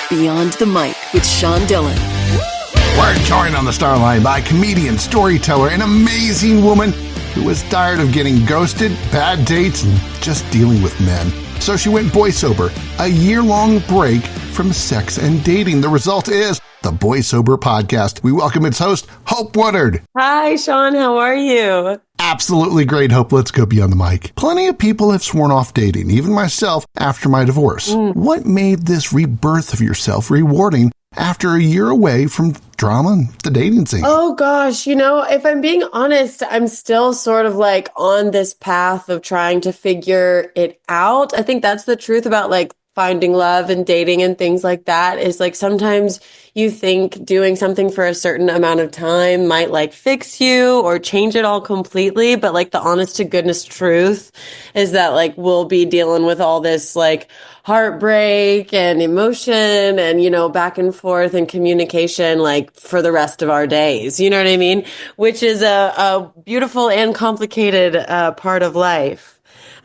Beyond the Mic with Sean Dillon. We're joined on the Starline by comedian, storyteller, and amazing woman who was tired of getting ghosted, bad dates, and just dealing with men. So she went Boysober, a year-long break from sex and dating. The result is the Boysober podcast. We welcome its host, Hope Woodard. Hi, Sean. How are you? Absolutely great, Hope. Let's go beyond the mic. Plenty of people have sworn off dating, even myself, after my divorce. What made this rebirth of yourself rewarding after a year away from drama and the dating scene? Oh, gosh. If I'm being honest, I'm still sort of like on this path of trying to figure it out. I think that's the truth about finding love and dating and things like that is sometimes you think doing something for a certain amount of time might fix you or change it all completely. But the honest to goodness truth is that we'll be dealing with all this heartbreak and emotion and, back and forth and communication for the rest of our days. You know what I mean? Which is a beautiful and complicated part of life.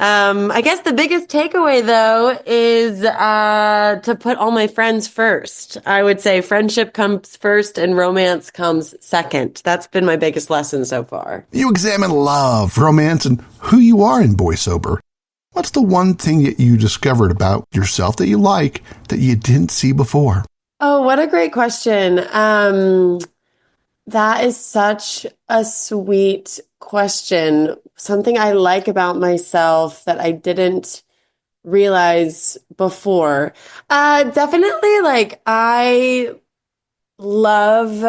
I guess the biggest takeaway, though, is to put all my friends first. I would say friendship comes first and romance comes second. That's been my biggest lesson so far. You examine love, romance, and who you are in Boysober. What's the one thing that you discovered about yourself that you like that you didn't see before? Oh, what a great question. That is such a sweet question. Something I like about myself that I didn't realize before. Definitely, I love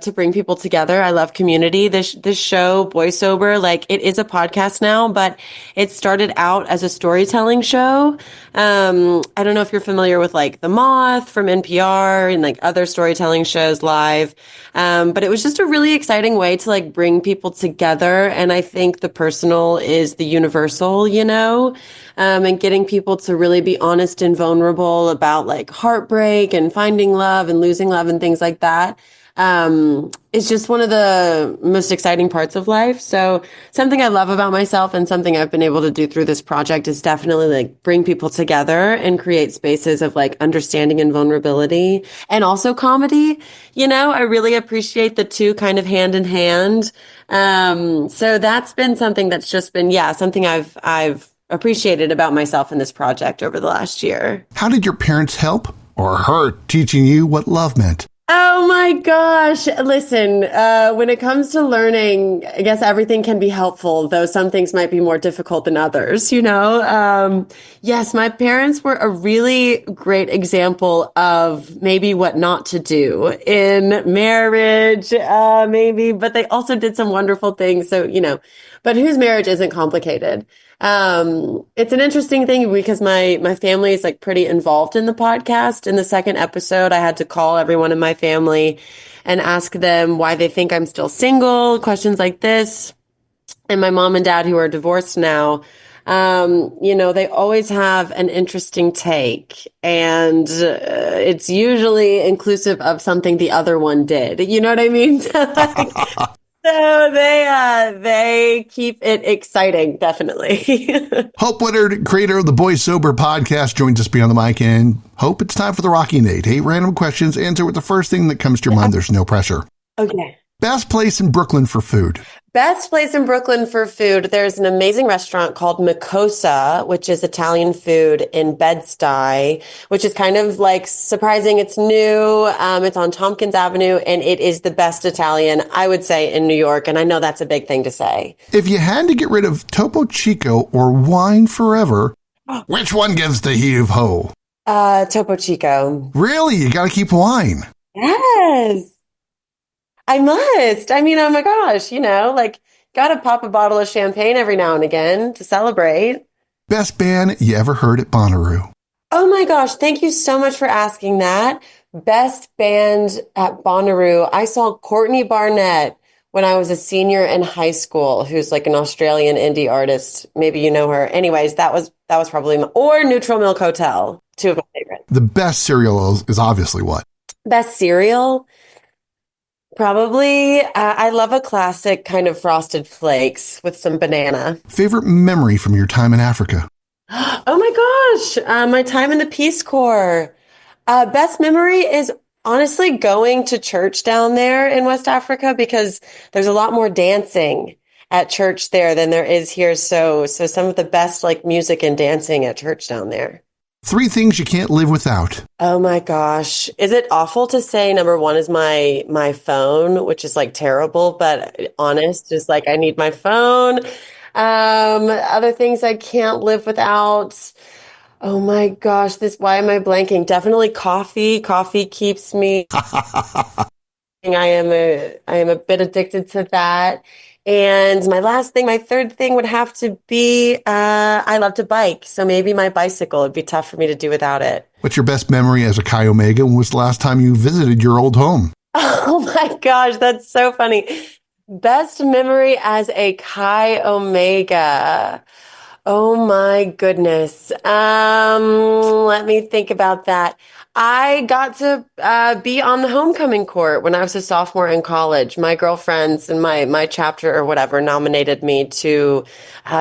to bring people together. I love community. This show, Boysober, it is a podcast now, but it started out as a storytelling show. I don't know if you're familiar with The Moth from NPR and other storytelling shows live. But it was just a really exciting way to bring people together. And I think the personal is the universal, and getting people to really be honest and vulnerable about heartbreak and finding love and losing love and things like that. It's just one of the most exciting parts of life. So something I love about myself and something I've been able to do through this project is definitely bring people together and create spaces of understanding and vulnerability and also comedy. I really appreciate the two kind of hand in hand. So that's been something that's just been, something I've appreciated about myself in this project over the last year. How did your parents help or hurt teaching you what love meant? Oh my gosh. Listen, when it comes to learning, I guess everything can be helpful, though some things might be more difficult than others, Yes, my parents were a really great example of maybe what not to do in marriage, maybe, but they also did some wonderful things. So, but whose marriage isn't complicated? It's an interesting thing because my family is pretty involved in the podcast. In the second episode, I had to call everyone in my family and ask them why they think I'm still single, questions like this. And my mom and dad, who are divorced now, they always have an interesting take, and it's usually inclusive of something the other one did. You know what I mean? So they keep it exciting, definitely. Hope Woodard, creator of the Boysober podcast, joins us beyond the mic. And Hope, it's time for the Rocking 8. 8 random questions. Answer with the first thing that comes to your mind. There's no pressure. Okay. Best place in Brooklyn for food? Best place in Brooklyn for food. There's an amazing restaurant called Micosa, which is Italian food in Bed-Stuy, which is kind of surprising. It's new. It's on Tompkins Avenue, and it is the best Italian, I would say, in New York. And I know that's a big thing to say. If you had to get rid of Topo Chico or wine forever, which one gives the heave of ho? Topo Chico. Really? You got to keep wine. Yes. I must. I mean, oh my gosh, gotta pop a bottle of champagne every now and again to celebrate. Best band you ever heard at Bonnaroo? Oh my gosh, thank you so much for asking that. Best band at Bonnaroo. I saw Courtney Barnett when I was a senior in high school, who's an Australian indie artist. Maybe you know her. Anyways, that was probably or Neutral Milk Hotel, two of my favorites. The best cereal is obviously what? Best cereal? Probably, I love a classic kind of Frosted Flakes with some banana. Favorite memory from your time in Africa? Oh my gosh, my time in the Peace Corps. Best memory is honestly going to church down there in West Africa because there's a lot more dancing at church there than there is here. So some of the best like music and dancing at church down there. 3 things you can't live without. Oh my gosh. Is it awful to say number one is my phone, which is like terrible, but honest, just like I need my phone. Other things I can't live without. Oh my gosh, why am I blanking? Definitely coffee. Coffee keeps me. I am a bit addicted to that. And my third thing would have to be I love to bike. So maybe my bicycle would be tough for me to do without it. What's your best memory as a Chi Omega? When was the last time you visited your old home? Oh my gosh, that's so funny. Best memory as a Chi Omega. Oh my goodness. Let me think about that. I got to be on the homecoming court when I was a sophomore in college. My girlfriends and my chapter or whatever nominated me to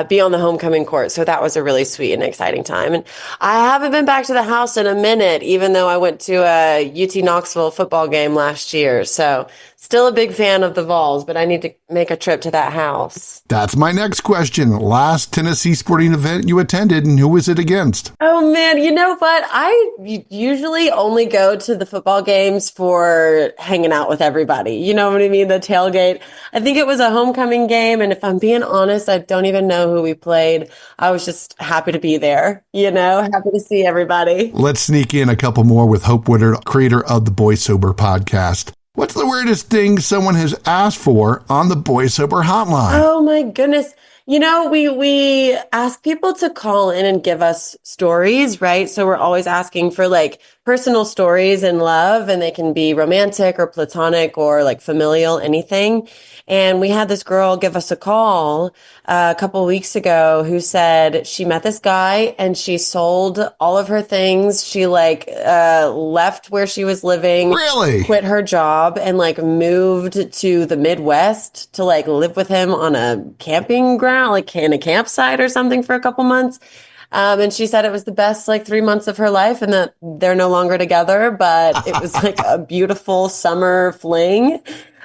be on the homecoming court. So that was a really sweet and exciting time. And I haven't been back to the house in a minute, even though I went to a UT Knoxville football game last year. So still a big fan of the Vols, but I need to make a trip to that house. That's my next question. Last Tennessee sporting event you attended, and who was it against? Oh man, you know what? I usually only go to the football games for hanging out with everybody. You know what I mean? The tailgate. I think it was a homecoming game, and if I'm being honest, I don't even know who we played. I was just happy to be there, happy to see everybody. Let's sneak in a couple more with Hope Woodard, creator of the Boysober podcast. What's the weirdest thing someone has asked for on the Boysober hotline? Oh my goodness. We ask people to call in and give us stories, right? So we're always asking for like personal stories in love, and they can be romantic or platonic or like familial, anything. And we had this girl give us a call a couple weeks ago who said she met this guy and she sold all of her things. She left where she was living, Really? quit her job, and like moved to the Midwest to like live with him on a camping ground, like in a campsite or something for a couple months. And she said it was the best like 3 months of her life and that they're no longer together, but it was like a beautiful summer fling.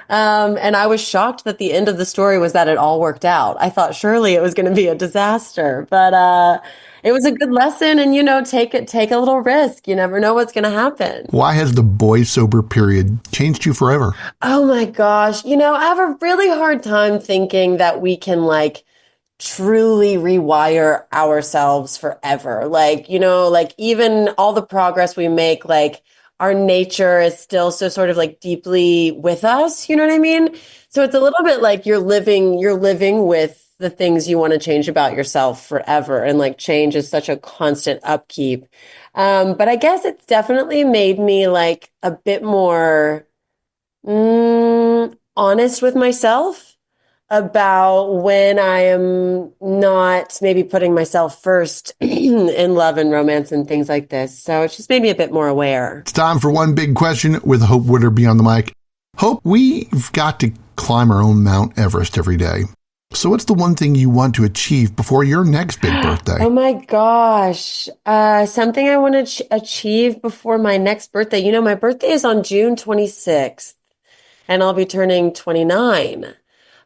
And I was shocked that the end of the story was that it all worked out. I thought surely it was going to be a disaster, but it was a good lesson. And, take a little risk. You never know what's going to happen. Why has the Boysober period changed you forever? Oh my gosh. I have a really hard time thinking that we can like truly rewire ourselves forever. Like, even all the progress we make, like our nature is still so sort of like deeply with us. You know what I mean? So it's a little bit like you're living with the things you want to change about yourself forever. And like change is such a constant upkeep. But I guess it's definitely made me like a bit more honest with myself about when I am not maybe putting myself first in love and romance and things like this. So it's just made me a bit more aware. It's time for one big question with Hope Woodard beyond the mic. Hope, we've got to climb our own Mount Everest every day. So what's the one thing you want to achieve before your next big birthday? Oh my gosh. Something I want to achieve before my next birthday. My birthday is on June 26th and I'll be turning 29.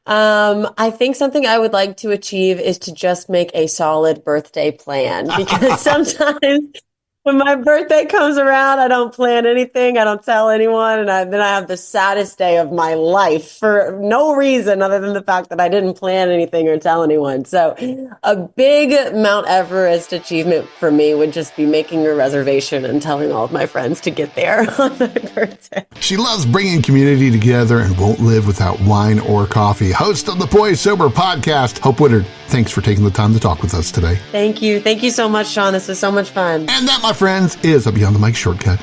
I think something I would like to achieve is to just make a solid birthday plan because sometimes when my birthday comes around, I don't plan anything. I don't tell anyone. And then I have the saddest day of my life for no reason other than the fact that I didn't plan anything or tell anyone. So a big Mount Everest achievement for me would just be making a reservation and telling all of my friends to get there on my birthday. She loves bringing community together and won't live without wine or coffee. Host of the Boysober podcast, Hope Woodard. Thanks for taking the time to talk with us today. Thank you. Thank you so much, Sean. This was so much fun. And that, my friends, is a Beyond the Mic shortcut.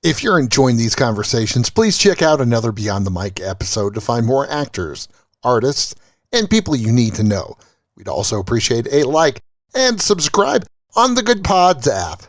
If you're enjoying these conversations, please check out another Beyond the Mic episode to find more actors, artists, and people you need to know. We'd also appreciate a like and subscribe on the Good Pods app.